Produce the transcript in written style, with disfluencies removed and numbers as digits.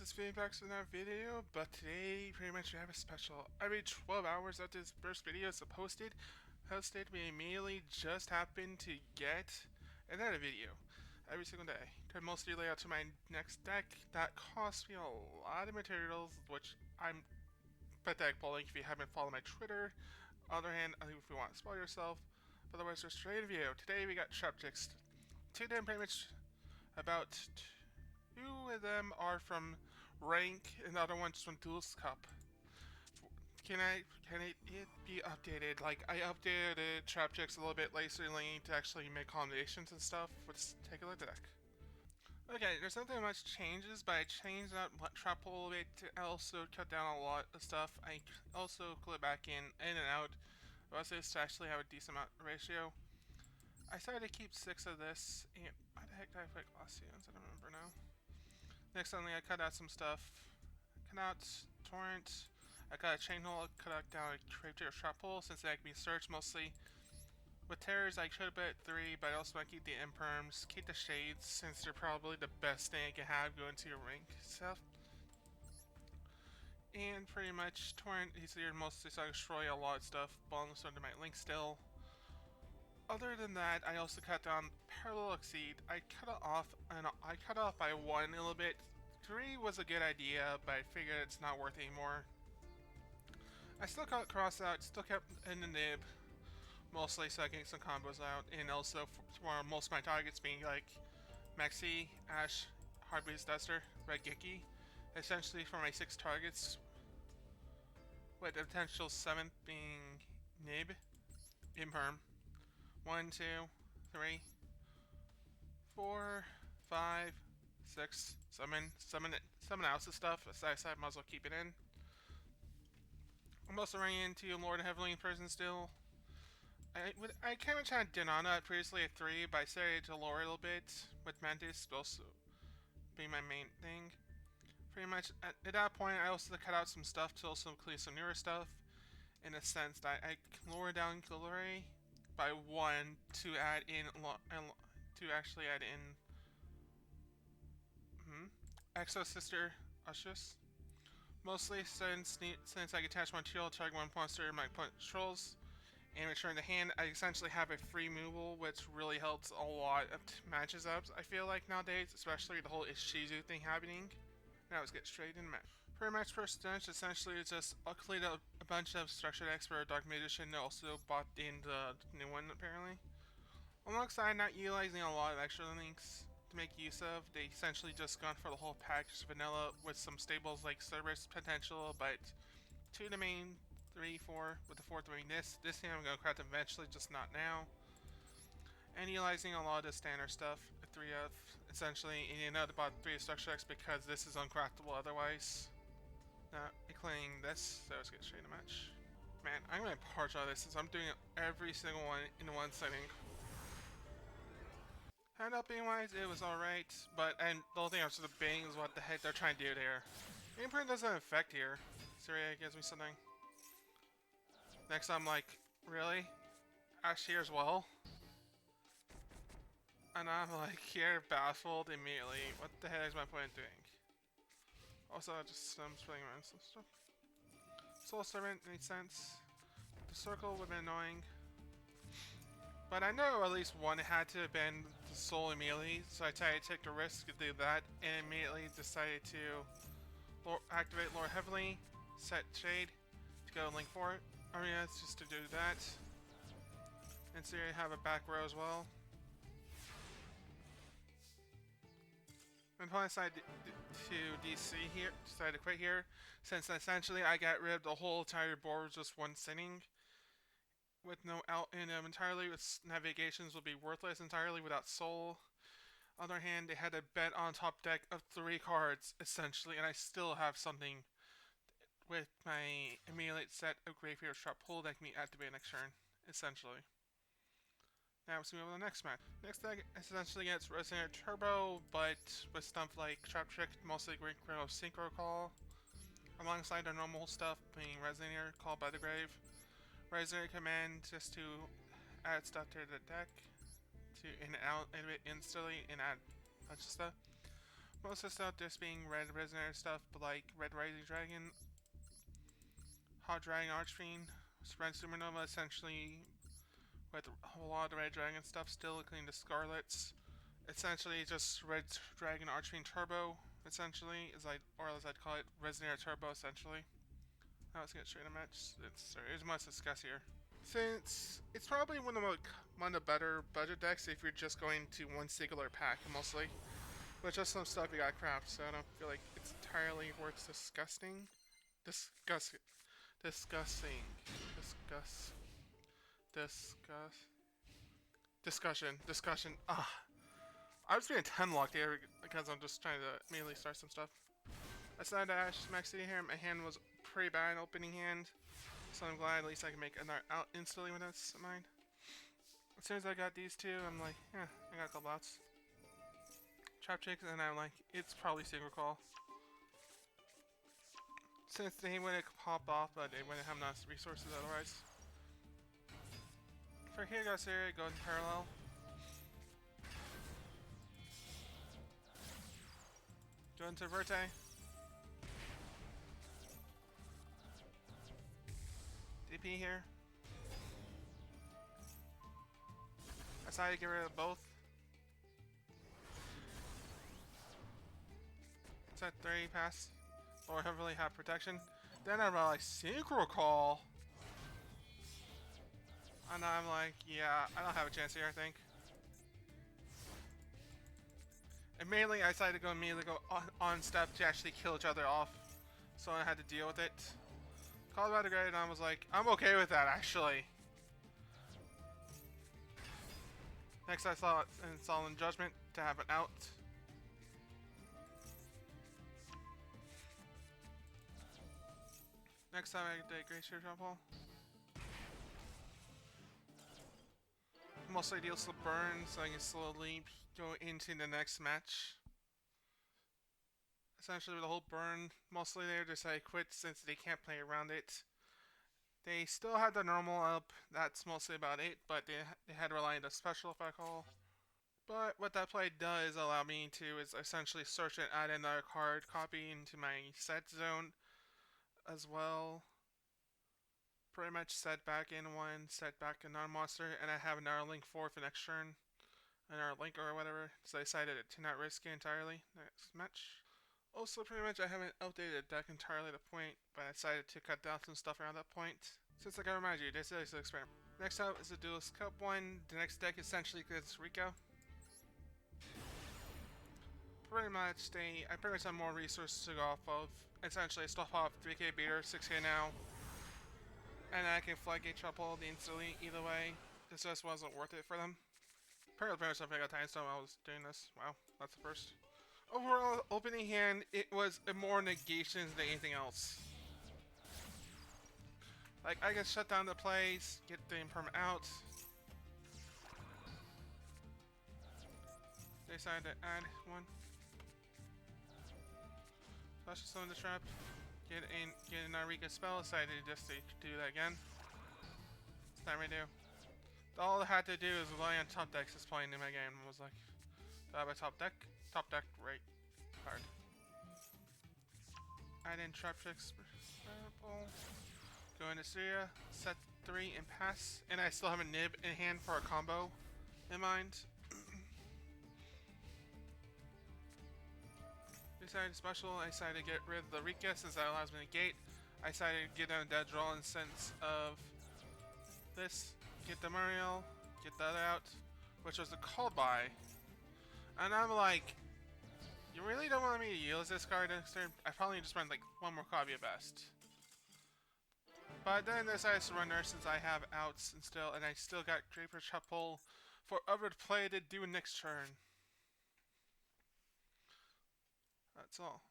it's feedback to that video, but today pretty much we have a special. Every 12 hours after this first video is posted, we immediately just happen to get another video every single day. To mostly lay out to my next deck that costs me a lot of materials, which I'm pathetic pulling if you haven't followed my Twitter. On the other hand, I think if you want to spoil yourself, but otherwise just straight video. Today we got TRaptrix. Today pretty much about two of them are from rank, and the other one's from Duel's Cup. Can it be updated? Like, I updated TRaptrix a little bit recently to actually make combinations and stuff. Let's take a look at the deck. Okay, there's not that much changes, but I changed out trap a little bit to also cut down a lot of stuff. I also clip back in and out. I was to actually have a decent amount ratio. I decided to keep 6 of this, and why the heck did I put glass seals? I don't remember now. Next, suddenly I cut out some stuff. Cut out torrent. I got a chain hole, cut out down a TRaptrix trap hole since they can be searched mostly. With terrors, I should have put 3, but I also want to keep the imperms, keep the shades since they're probably the best thing I can have going to your rank stuff. And pretty much torrent easier mostly so I destroy a lot of stuff, bonus under my link still. Other than that, I also cut down parallel exceed. I cut it off, and I cut off by 1 a little bit. 3 was a good idea, but I figured it's not worth it anymore. I still cut cross out, still kept in the nib, mostly so I can get some combos out, and also for most of my targets being like Maxi, Ash, Heartbeat Duster, Red Geki, essentially for my 6 targets, with the potential 7th being Nib, Imperm. 1, 2, 3, 4, 5, 6, summon else stuff, aside I might as well keep it in. I'm also running into Lord of Heavenly in prison still. I kind of tried Denana previously at 3, but I started to lower a little bit with Mantis also being my main thing. Pretty much at that point, I also cut out some stuff to also include some newer stuff, in a sense that I lowered down Glory by 1 to add in Exo Sister Ushus. Mostly since I can attach one shield, target one monster, my opponent controls, and return the hand, I essentially have a free removal, which really helps a lot of matches up. I feel like nowadays, especially the whole Ishizu thing happening. Now let's get straight in match. Pretty much first stage, essentially it's just I'll complete a bunch of structured expert Dark Magician, also bought in the new one apparently. Alongside not utilizing a lot of extra links to make use of, they essentially just gone for the whole package vanilla with some stables like Cerberus potential, but 2 to main, 3, 4, with the 4th doing this. This thing I'm going to craft eventually, just not now. And utilizing a lot of the standard stuff, 3 of, essentially, and you know about 3 structure X because this is uncraftable otherwise. Not including this, so let's get straight to match. Man, I'm going to parch all this since I'm doing every single one in one setting. Hand up being wise, it was alright, but and the whole thing I was just debating is what the heck they're trying to do there. Imprint doesn't affect here. Syria gives me something. Next I'm like, really? Ash here as well? And I'm like here baffled immediately. What the heck is my opponent doing? Also just splitting around some stuff. Soul Servant makes sense. The circle would have been annoying. But I know at least one had to have been the soul immediately, so I decided to take the risk to do that, and immediately decided to activate Lord Heavily, set Shade to go link for it. Arena just to do that. And so you have a back row as well. My opponent decided to DC here, decided to quit here, since essentially I got rid of the whole entire board with just one sitting. With no out in entirely with navigations will be worthless entirely without soul. On the other hand, they had a bet on top deck of 3 cards essentially, and I still have something with my immediate set of Graveyard Trap Pull that can be activated next turn, essentially. Now let's move on to the next match. Next deck essentially gets Resonator Turbo, but with stuff like TRaptrix, mostly Great Crow Synchro Call, alongside their normal stuff being Resonator, Call by the Grave. Resonator command just to add stuff to the deck, to in and out a bit instantly and add a bunch of stuff. Most of the stuff just being red resonator stuff, but like Red Rising Dragon, Hot Dragon Archfiend, Red Supernova, essentially with a whole lot of Red Dragon stuff still, including the Scarlets. Essentially, just Red Dragon Archfiend Turbo, essentially, or as I'd call it, Resonator Turbo, essentially. Now let's get straight to match. There's much to discuss here. Since it's probably one of the better budget decks if you're just going to one singular pack, mostly. But just some stuff you got craft, so I don't feel like it's entirely worth discussing. Discussing. Discussing. Discuss. Discuss. Discussion. I was being 10 locked here because I'm just trying to immediately start some stuff. I decided to Ash Max City here. My hand was pretty bad opening hand, so I'm glad at least I can make another out instantly with this in mind. As soon as I got these two, I'm like, yeah, I got a couple outs. TRaptrix, and I'm like, it's probably Single Call. Since they wouldn't pop off, but they wouldn't have enough resources otherwise. For here, go Syria, go in parallel. Go into Verte. DP here. I decided to get rid of both. Set 3 pass. Or heavily have protection. Then I'm like, Synchro Call. And I'm like, yeah, I don't have a chance here, I think. And mainly, I decided to go immediately on step to actually kill each other off. So I had to deal with it. Called about a grade, and I was like, I'm okay with that, actually. Next, I saw it in Solemn Judgment to have it out. Next time I did Great Share Shuffle. Mostly deals to burn, so I can slowly go into the next match. Essentially, with the whole burn, mostly they decided to quit since they can't play around it. They still had the normal up, that's mostly about it, but they had to rely on the special effect call. But what that play does allow me to is essentially search and add another card copy into my set zone as well. Pretty much set back in one, set back another monster, and I have another link for next turn. Another link or whatever, so I decided to not risk it entirely next match. Also, pretty much I haven't updated the deck entirely to the point, but I decided to cut down some stuff around that point. Since like I remind you, this is an experiment. Next up is the Duelist Cup one. The next deck essentially is Rikka. Pretty much, I pretty much have more resources to go off of. Essentially, I still have 3k beater, 6k now. And I can floodgate triple instantly either way. This just wasn't worth it for them. Pretty much I got time stone while I was doing this. Wow, that's the first. Overall, opening hand, it was more negations than anything else. Like, I can shut down the plays, get the imperm out. They decided to add one. Flash summon the trap. Get in a Rikka spell, decided just to do that again. It's time I do. All I had to do is rely on top decks just playing in my game. I was like, do I have a top deck? Top deck, right card. Add in TRaptrix, go into Syria, set 3 and pass, and I still have a nib in hand for a combo in mind. Decided special, I decided to get rid of the Rikka since that allows me to gate. I decided to get down a dead draw in the sense of this. Get the Muriel, get that out, which was the call by. And I'm like, you really don't want me to use this card next turn? I probably just run like one more copy at best. But then I decided to surrender since I have outs and I still got Draper Shuffle for other to play to do next turn. That's all.